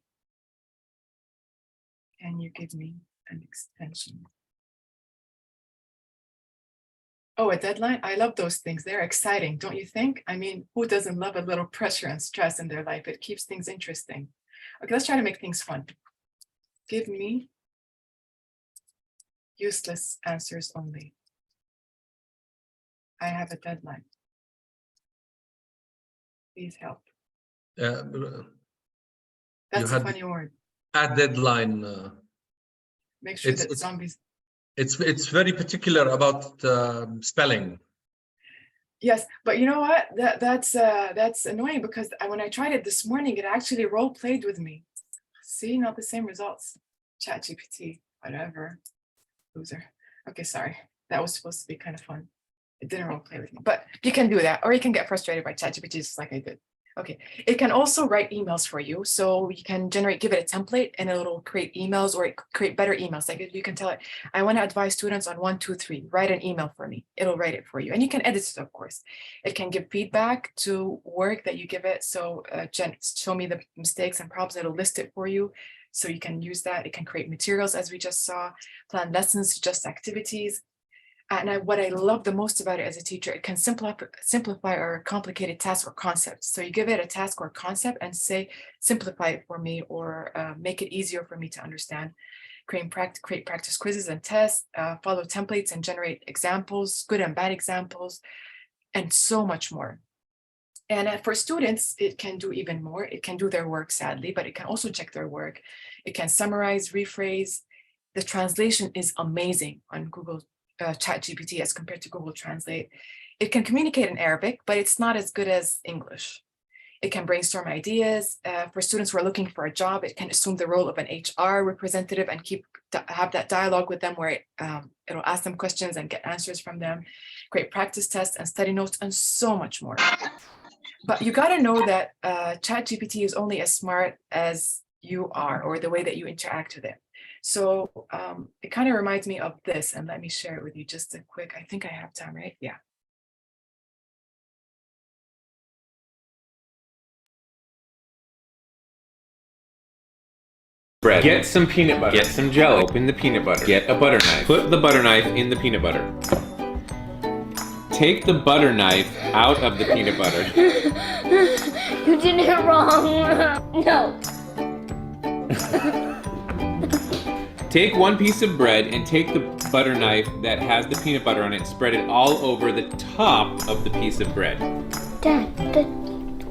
Speaker 1: Can you give me an extension? Oh, a deadline? I love those things. They're exciting, don't you think? I mean, who doesn't love a little pressure and stress in their life? It keeps things interesting. Okay, let's try to make things fun. Give me useless answers only. I have a deadline. Please help. That's a funny word.
Speaker 2: A deadline.
Speaker 1: Make sure that zombies.
Speaker 2: It's very particular about spelling.
Speaker 1: Yes, but you know what? That's annoying because when I tried it this morning, it actually role played with me. See, not the same results. ChatGPT, whatever. Loser. Okay, sorry. That was supposed to be kind of fun. It didn't role play with me, but you can do that, or you can get frustrated by ChatGPT just like I did. Okay, it can also write emails for you. So you can give it a template and it'll create emails or create better emails. Like you can tell it, I want to advise students on 1, 2, 3, write an email for me. It'll write it for you. And you can edit it, of course. It can give feedback to work that you give it. So show me the mistakes and problems, it'll list it for you. So you can use that. It can create materials as we just saw, plan lessons, suggest activities. And what I love the most about it as a teacher, it can simplify our complicated tasks or concepts. So you give it a task or concept and say, simplify it for me or make it easier for me to understand. Create practice quizzes and tests, follow templates and generate examples, good and bad examples, and so much more. And for students, it can do even more. It can do their work, sadly, but it can also check their work. It can summarize, rephrase. the translation is amazing on Google ChatGPT as compared to Google Translate. It can communicate in Arabic, but it's not as good as English. It can brainstorm ideas. For students who are looking for a job, it can assume the role of an HR representative and have that dialogue with them where it'll ask them questions and get answers from them, create practice tests and study notes, and so much more. But you got to know that ChatGPT is only as smart as you are, or the way that you interact with it. So it kind of reminds me of this, and let me share it with you just a quick. I think I have time, right? Yeah.
Speaker 8: Bread. Get some peanut butter. Get some jello. Open the peanut butter. Get a butter knife. Put the butter knife in the peanut butter. Take the butter knife out of the peanut butter.
Speaker 9: You did it wrong. No.
Speaker 8: Take one piece of bread and take the butter knife that has the peanut butter on it, spread it all over the top of the piece of bread.
Speaker 9: Dad,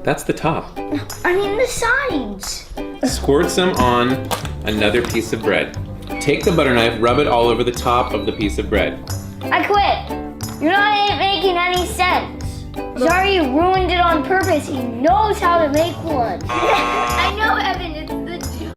Speaker 8: That's the top.
Speaker 9: I mean the sides.
Speaker 8: Squirt some on another piece of bread. Take the butter knife, rub it all over the top of the piece of bread.
Speaker 9: I quit. You're not making any sense. Zari ruined it on purpose. He knows how to make one. I know, Evan. It's the joke.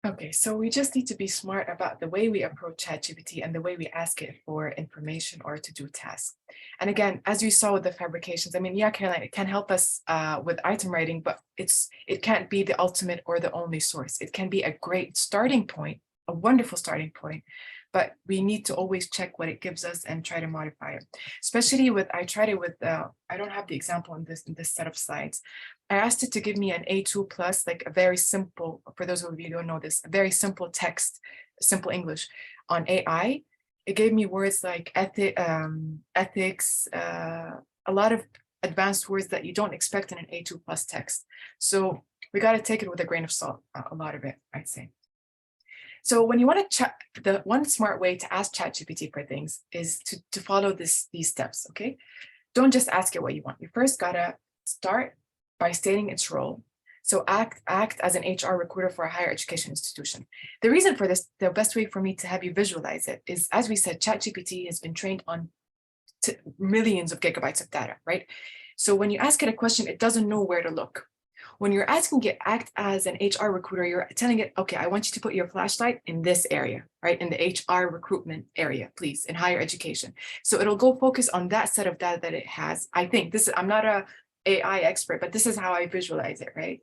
Speaker 1: Okay, so we just need to be smart about the way we approach ChatGPT and the way we ask it for information or to do tasks. And again, as you saw with the fabrications, I mean, yeah, Caroline, it can help us with item writing, but it can't be the ultimate or the only source. It can be a great starting point, a wonderful starting point, but we need to always check what it gives us and try to modify it. Especially with, I tried it with, I don't have the example in this set of slides. I asked it to give me an A2 plus, like a very simple, for those of you who don't know this, a very simple text, simple English on AI. It gave me words like ethics, a lot of advanced words that you don't expect in an A2 plus text. So we got to take it with a grain of salt, a lot of it, I'd say. So when you want to chat, the one smart way to ask ChatGPT for things is to follow these steps, okay? Don't just ask it what you want. You first gotta start by stating its role. So act as an HR recruiter for a higher education institution. The reason for this, the best way for me to have you visualize it is, as we said, ChatGPT has been trained on millions of gigabytes of data, right? So when you ask it a question, it doesn't know where to look. When you're asking it, act as an HR recruiter, you're telling it, okay, I want you to put your flashlight in this area, right? In the HR recruitment area, please, in higher education. So it'll go focus on that set of data that it has. I think this is, I'm not a AI expert, but this is how I visualize it, right?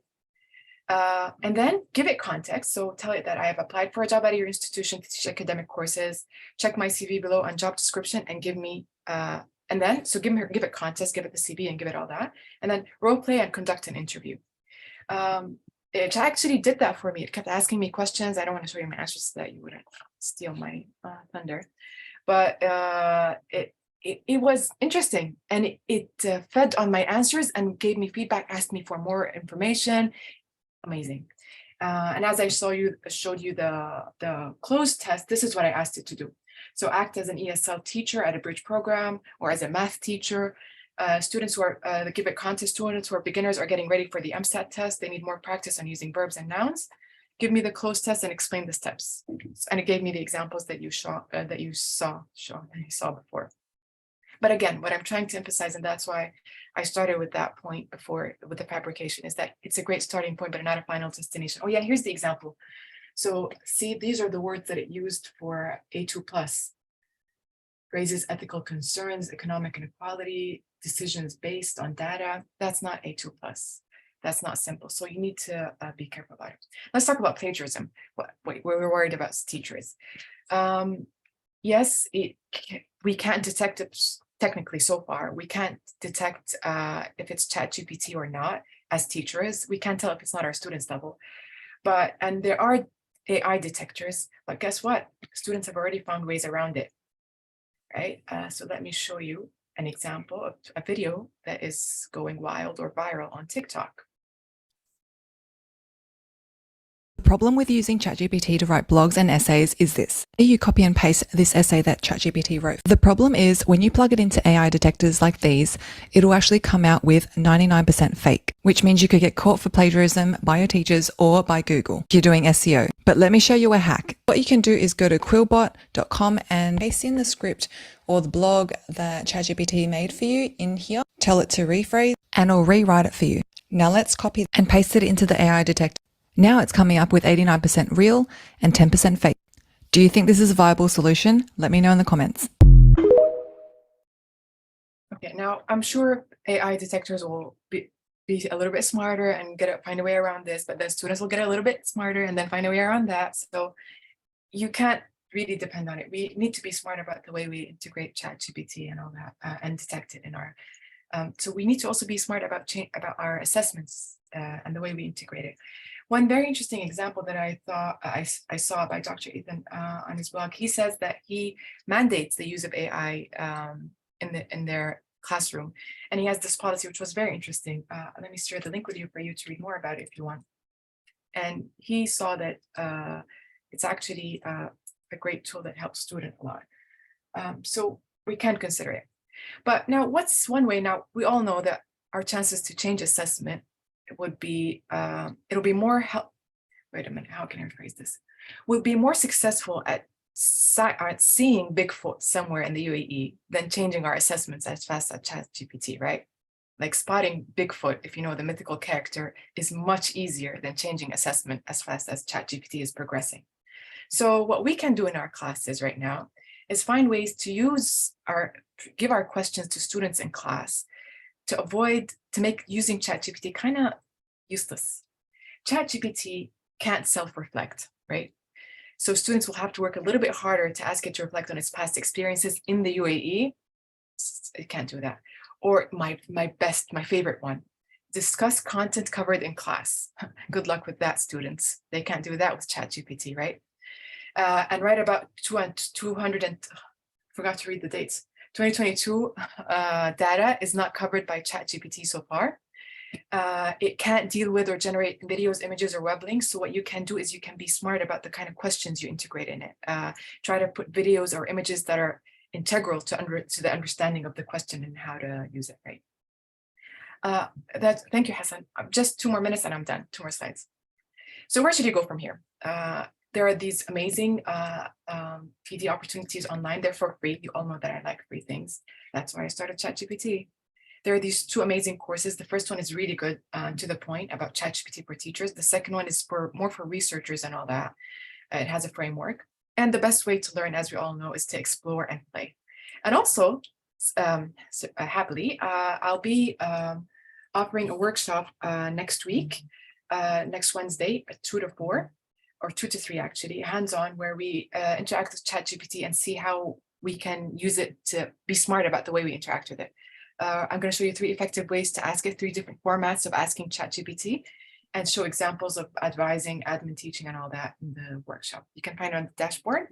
Speaker 1: And then give it context. So tell it that I have applied for a job at your institution to teach academic courses, check my CV below on job description and give me, and then, so give it context, give it the CV and give it all that. And then role play and conduct an interview. It actually did that for me. It kept asking me questions. I don't want to show you my answers so that you wouldn't steal my thunder, but it was interesting, and it fed on my answers and gave me feedback, asked me for more information. Amazing. And as I showed you the closed test, this is what I asked it to do. So act as an ESL teacher at a bridge program or as a math teacher. Students who are give it context, students who are beginners are getting ready for the MSAT test. They need more practice on using verbs and nouns. Give me the closed test and explain the steps. And it gave me the examples that you saw before. But again, what I'm trying to emphasize, and that's why I started with that point before with the fabrication, is that it's a great starting point, but not a final destination. Oh yeah, here's the example. So see, these are the words that it used for A2 plus. Raises ethical concerns, economic inequality, decisions based on data. That's not A2 plus. That's not simple. So you need to be careful about it. Let's talk about plagiarism. What we're worried about as teachers. Yes, we can't detect it technically so far. We can't detect if it's ChatGPT or not as teachers. We can't tell if it's not our students' level. And there are AI detectors, but guess what? Students have already found ways around it. Right, so let me show you an example of a video that is going wild or viral on TikTok.
Speaker 10: The problem with using ChatGPT to write blogs and essays is this. You copy and paste this essay that ChatGPT wrote. The problem is when you plug it into AI detectors like these, it'll actually come out with 99% fake, which means you could get caught for plagiarism by your teachers or by Google if you're doing SEO. But let me show you a hack. What you can do is go to quillbot.com and paste in the script or the blog that ChatGPT made for you in here. Tell it to rephrase and it'll rewrite it for you. Now let's copy and paste it into the AI detector. Now it's coming up with 89% real and 10% fake. Do you think this is a viable solution? Let me know in the comments.
Speaker 1: Okay, now I'm sure AI detectors will be a little bit smarter and find a way around this, but then students will get a little bit smarter and then find a way around that. So you can't really depend on it. We need to be smart about the way we integrate ChatGPT and all that and detect it in our. So we need to also be smart about our assessments and the way we integrate it. One very interesting example that I thought I saw by Dr. Ethan on his blog, he says that he mandates the use of AI in their classroom, and he has this policy which was very interesting. Let me share the link with you for you to read more about it if you want. And he saw that it's actually a great tool that helps students a lot. So we can consider it. But now, what's one way? Now we all know that our chances to change assessment would be it'll be more wait a minute, how can I phrase this? We'll be more successful at seeing Bigfoot somewhere in the UAE than changing our assessments as fast as ChatGPT, right? Like spotting Bigfoot, if you know the mythical character, is much easier than changing assessment as fast as ChatGPT is progressing. So what we can do in our classes right now is find ways to give our questions to students in class to make using ChatGPT kind of useless. ChatGPT can't self-reflect, right? So students will have to work a little bit harder to ask it to reflect on its past experiences in the UAE. It can't do that. Or my favorite one, discuss content covered in class. Good luck with that, students. They can't do that with ChatGPT, right? And write about 200 forgot to read the dates. 2022 data is not covered by ChatGPT so far. It can't deal with or generate videos, images, or web links. So what you can do is you can be smart about the kind of questions you integrate in it. Try to put videos or images that are integral to the understanding of the question and how to use it, right? Thank you, Hassan. Just 2 more minutes and I'm done. 2 more slides. So where should you go from here? There are these amazing PD opportunities online. They're for free. You all know that I like free things. That's why I started ChatGPT. There are these 2 amazing courses. The first one is really good, to the point, about ChatGPT for teachers. The second one is more for researchers and all that. It has a framework. And the best way to learn, as we all know, is to explore and play. And also, happily, I'll be offering a workshop next week, next Wednesday at 2 to 4. Or 2 to 3 actually, hands-on, where we interact with ChatGPT and see how we can use it to be smart about the way we interact with it. I'm going to show you 3 effective ways to ask it, 3 different formats of asking ChatGPT, and show examples of advising, admin teaching, and all that in the workshop. You can find it on the dashboard.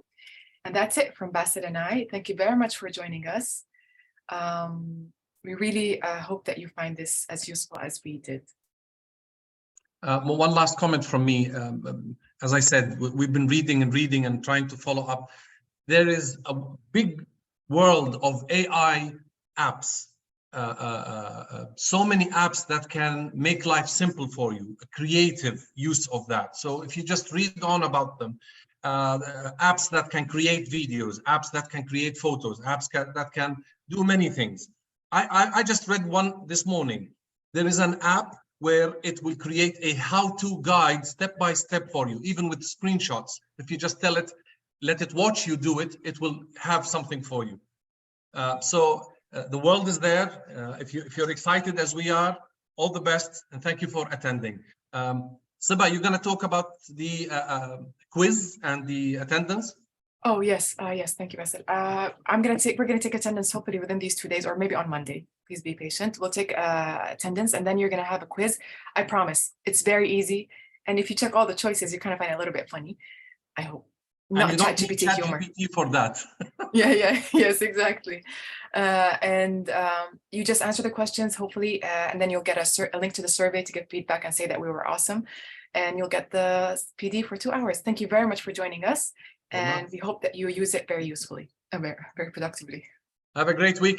Speaker 1: And that's it from Basel and I. Thank you very much for joining us. We really hope that you find this as useful as we did.
Speaker 2: One last comment from me. As I said, we've been reading and trying to follow up. There is a big world of AI apps, so many apps that can make life simple for you, a creative use of that. So if you just read on about them, apps that can create videos, apps that can create photos, apps that can do many things. I just read one this morning. There is an app where it will create a how-to guide step-by-step for you, even with screenshots. If you just tell it, let it watch you do it, it will have something for you. So the world is there. If you're excited as we are, all the best, and thank you for attending. Sebah, you're going to talk about the quiz and the attendance?
Speaker 1: Oh, yes. Yes. Thank you, Basel. We're going to take attendance hopefully within these 2 days or maybe on Monday. Please be patient. We'll take attendance and then you're going to have a quiz. I promise. It's very easy. And if you check all the choices, you kind of find it a little bit funny. I hope. Not ChatGPT humor.
Speaker 2: For that.
Speaker 1: Yeah. Yes, exactly. And you just answer the questions, hopefully, and then you'll get a link to the survey to get feedback and say that we were awesome. and you'll get the PD for 2 hours. Thank you very much for joining us,
Speaker 2: Well,
Speaker 1: and we hope that you use it very usefully, very productively.
Speaker 2: Have a great week.